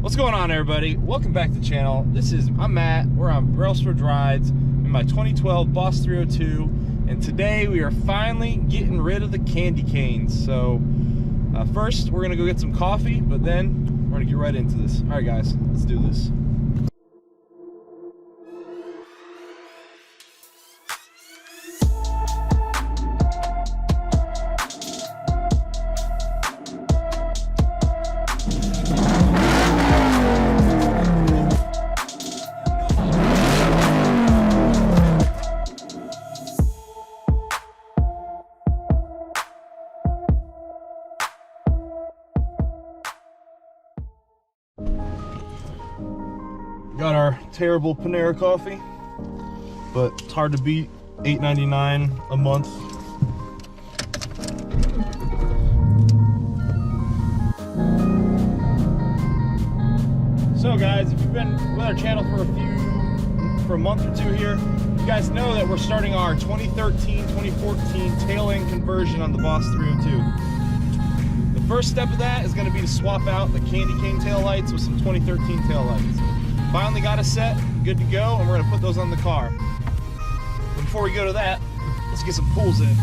What's going on, everybody? Welcome back to the channel. I'm Matt. We're on Railsford Rides in my 2012 Boss 302, and today we are finally getting rid of the candy canes. So first we're gonna go get some coffee, but then we're gonna get right into this. All right, guys, let's do this. Got our terrible Panera coffee, but it's hard to beat. $8.99 a month. So guys, if you've been with our channel for a month or two here, you guys know that we're starting our 2013-2014 tail end conversion on the Boss 302. The first step of that is going to be to swap out the candy cane tail lights with some 2013 tail lights. Finally got a set, good to go, and we're gonna put those on the car. But before we go to that, let's get some pulls in.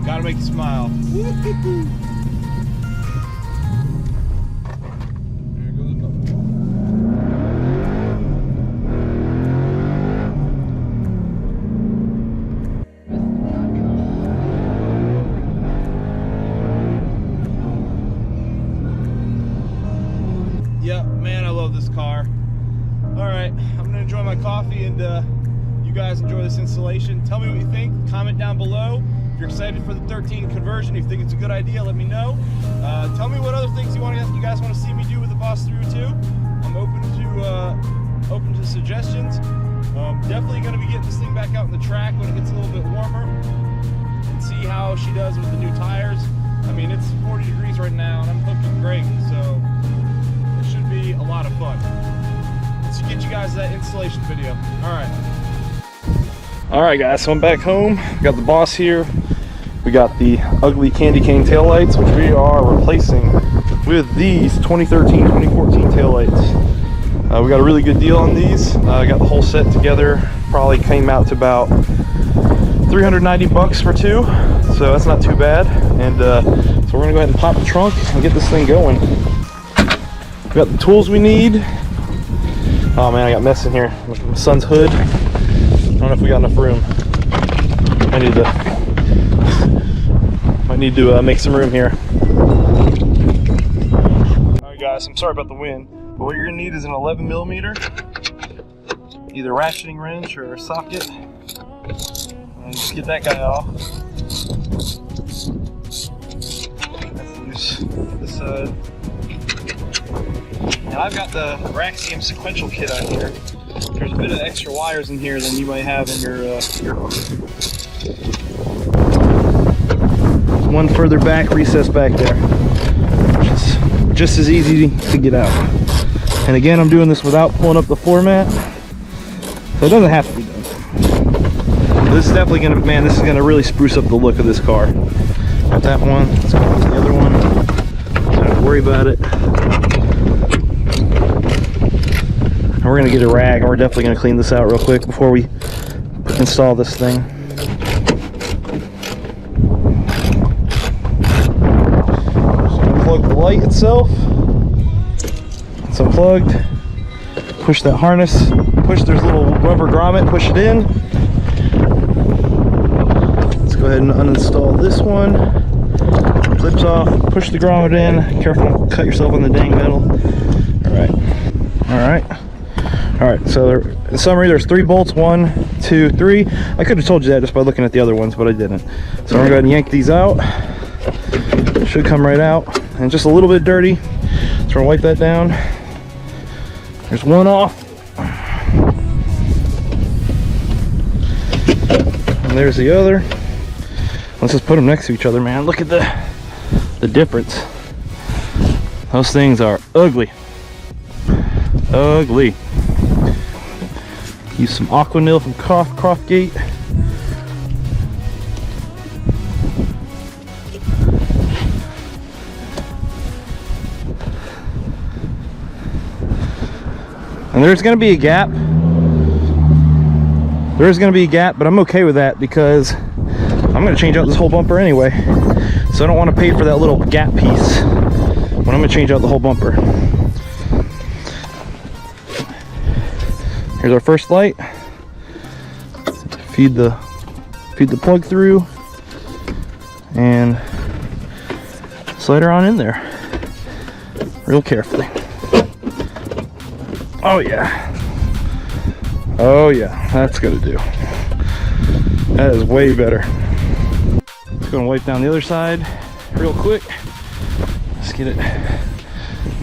Gotta make you smile. There goes another one. Yeah, man, I love this car. All right, I'm gonna enjoy my coffee, and you guys enjoy this installation. Tell me what you think. Comment down below. If you're excited for the 13 conversion, if you think it's a good idea, let me know. Tell me what other things you guys want to see me do with the Boss 302. I'm open to suggestions. Definitely gonna be getting this thing back out on the track when it gets a little bit warmer, and see how she does with the new tires. I mean, it's 40 degrees right now, and I'm looking great, so should be a lot of fun. Let's get you guys that installation video. All right guys, so I'm back home. Got the Boss here. We got the ugly candy cane tail lights, which we are replacing with these 2013-2014 tail lights. We got a really good deal on these. I got the whole set together. Probably came out to about 390 bucks for two, so that's not too bad. And so we're gonna go ahead and pop the trunk and get this thing going. We got the tools we need. Oh man, I got mess in here. My son's hood. I don't know if we got enough room. Might need to make some room here. All right guys, I'm sorry about the wind, but what you're gonna need is an 11mm, either ratcheting wrench or a socket. And just get that guy off. That's loose. This side. Now I've got the Raxium sequential kit on here. There's a bit of extra wires in here than you might have in your one further back, recess back there, which is just as easy to get out. And again, I'm doing this without pulling up the floor mat, so it doesn't have to be done. This is definitely gonna, man, this is gonna really spruce up the look of this car. Got that one. Let's go with the other one. Don't have to worry about it. We're gonna get a rag, and we're definitely gonna clean this out real quick before we install this thing. Just unplug the light itself. It's unplugged. Push that harness. There's a little rubber grommet. Push it in. Let's go ahead and uninstall this one. Clips off. Push the grommet in. Careful, don't cut yourself on the dang metal. All right. Alright, so in summary, there's 3 bolts, 1, 2, 3. I could have told you that just by looking at the other ones, but I didn't. So I'm going to go ahead and yank these out. Should come right out. And just a little bit dirty. So we're going to wipe that down. There's one off. And there's the other. Let's just put them next to each other, man. Look at the difference. Those things are ugly. Ugly. Use some Aquanil from Croftgate. And there's going to be a gap. There's going to be a gap, but I'm okay with that because I'm going to change out this whole bumper anyway. So I don't want to pay for that little gap piece when I'm going to change out the whole bumper. Here's our first light. Feed the plug through and slide her on in there real carefully. Oh yeah. Oh yeah, that's gonna do. That is way better. Just gonna wipe down the other side real quick. Let's get it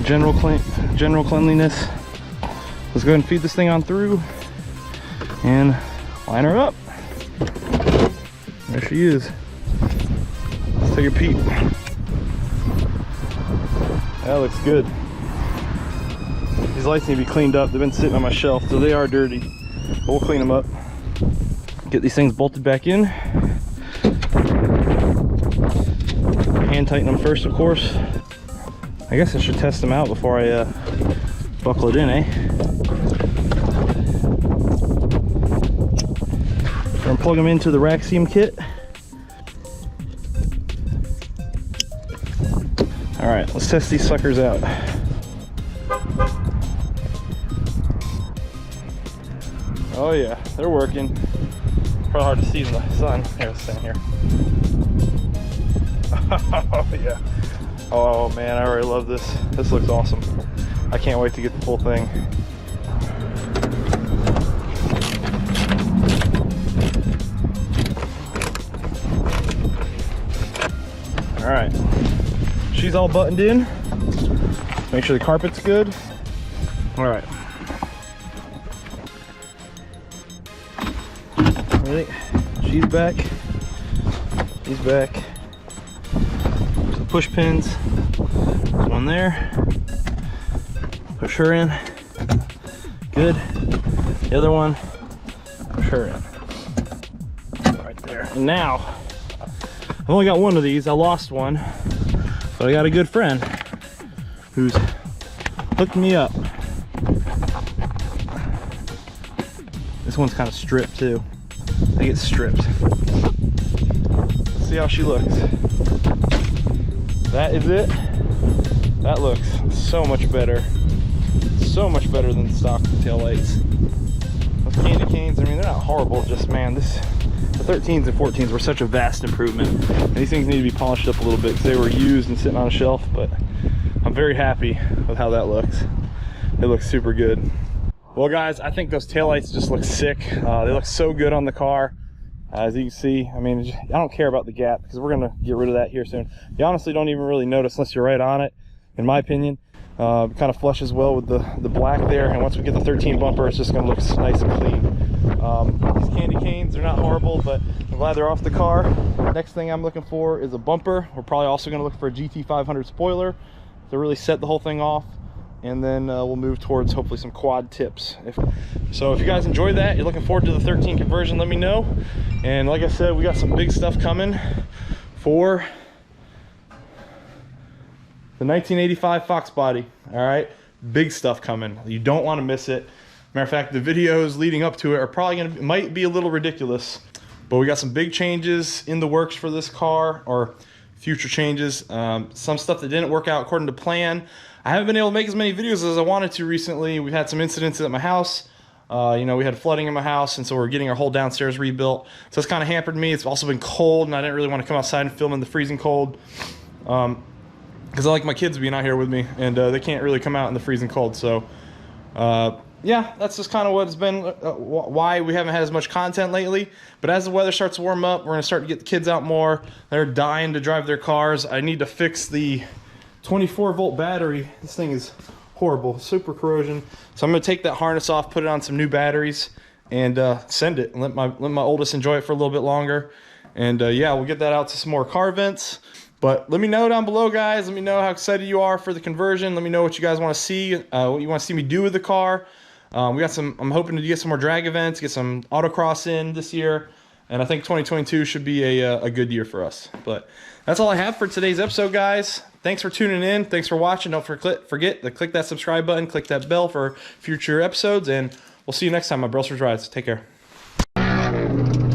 general cleanliness. Let's go ahead and feed this thing on through and line her up. There she is. Let's take a peek. That looks good. These lights need to be cleaned up. They've been sitting on my shelf, so they are dirty. But we'll clean them up. Get these things bolted back in. Hand tighten them first, of course. I guess I should test them out before I buckle it in, eh? We're gonna plug them into the Raxium kit. All right, let's test these suckers out. Oh yeah, they're working. Probably hard to see in the sun. Here, let's stand here. Oh yeah. Oh man, I already love this. This looks awesome. I can't wait to get the full thing. All right, she's all buttoned in. Make sure the carpet's good. All right. Ready? She's back. He's back. There's the push pins. There's one there. Push her in. Good. The other one. Push her in. Right there. And now, I've only got one of these. I lost one, but I got a good friend who's hooked me up. This one's kind of stripped too. I think it's stripped. Let's see how she looks. That is it. That looks so much better. So much better than the stock tail lights. Those candy canes, I mean, they're not horrible, just man, the 13s and 14s were such a vast improvement. And these things need to be polished up a little bit because they were used and sitting on a shelf, but I'm very happy with how that looks. It looks super good. Well guys, I think those taillights just look sick. They look so good on the car. As you can see, I mean, I don't care about the gap because we're gonna get rid of that here soon. You honestly don't even really notice unless you're right on it, in my opinion. It kind of flushes well with the black there, and once we get the 13 bumper, it's just gonna look nice and clean. These candy canes, they're not horrible, but I'm glad they're off the car. Next thing I'm looking for is a bumper. We're probably also gonna look for a GT500 spoiler to really set the whole thing off. And then we'll move towards hopefully some quad tips. So if you guys enjoyed that, you're looking forward to the 13 conversion, let me know. And like I said, we got some big stuff coming for the 1985 Fox body. All right, big stuff coming. You don't want to miss it. Matter of fact, the videos leading up to it are probably might be a little ridiculous, but we got some big changes in the works for this car, or future changes. Some stuff that didn't work out according to plan. I haven't been able to make as many videos as I wanted to recently. We've had some incidents at my house. You know, we had flooding in my house, and so we're getting our whole downstairs rebuilt. So it's kind of hampered me. It's also been cold, and I didn't really want to come outside and film in the freezing cold because I like my kids being out here with me, and they can't really come out in the freezing cold. So yeah, that's just kind of what it's been, why we haven't had as much content lately. But as the weather starts to warm up, we're going to start to get the kids out more. They're dying to drive their cars. I need to fix the 24-volt battery. This thing is horrible, super corrosion. So I'm going to take that harness off, put it on some new batteries, and send it, and let my oldest enjoy it for a little bit longer. And yeah, we'll get that out to some more car vents. But let me know down below, guys. Let me know how excited you are for the conversion. Let me know what you guys want to see, what you want to see me do with the car. We got some. I'm hoping to get some more drag events, get some autocross in this year. And I think 2022 should be a good year for us. But that's all I have for today's episode, guys. Thanks for tuning in. Thanks for watching. Don't forget to click that subscribe button, click that bell for future episodes, and we'll see you next time on Brelsford Rides. Take care.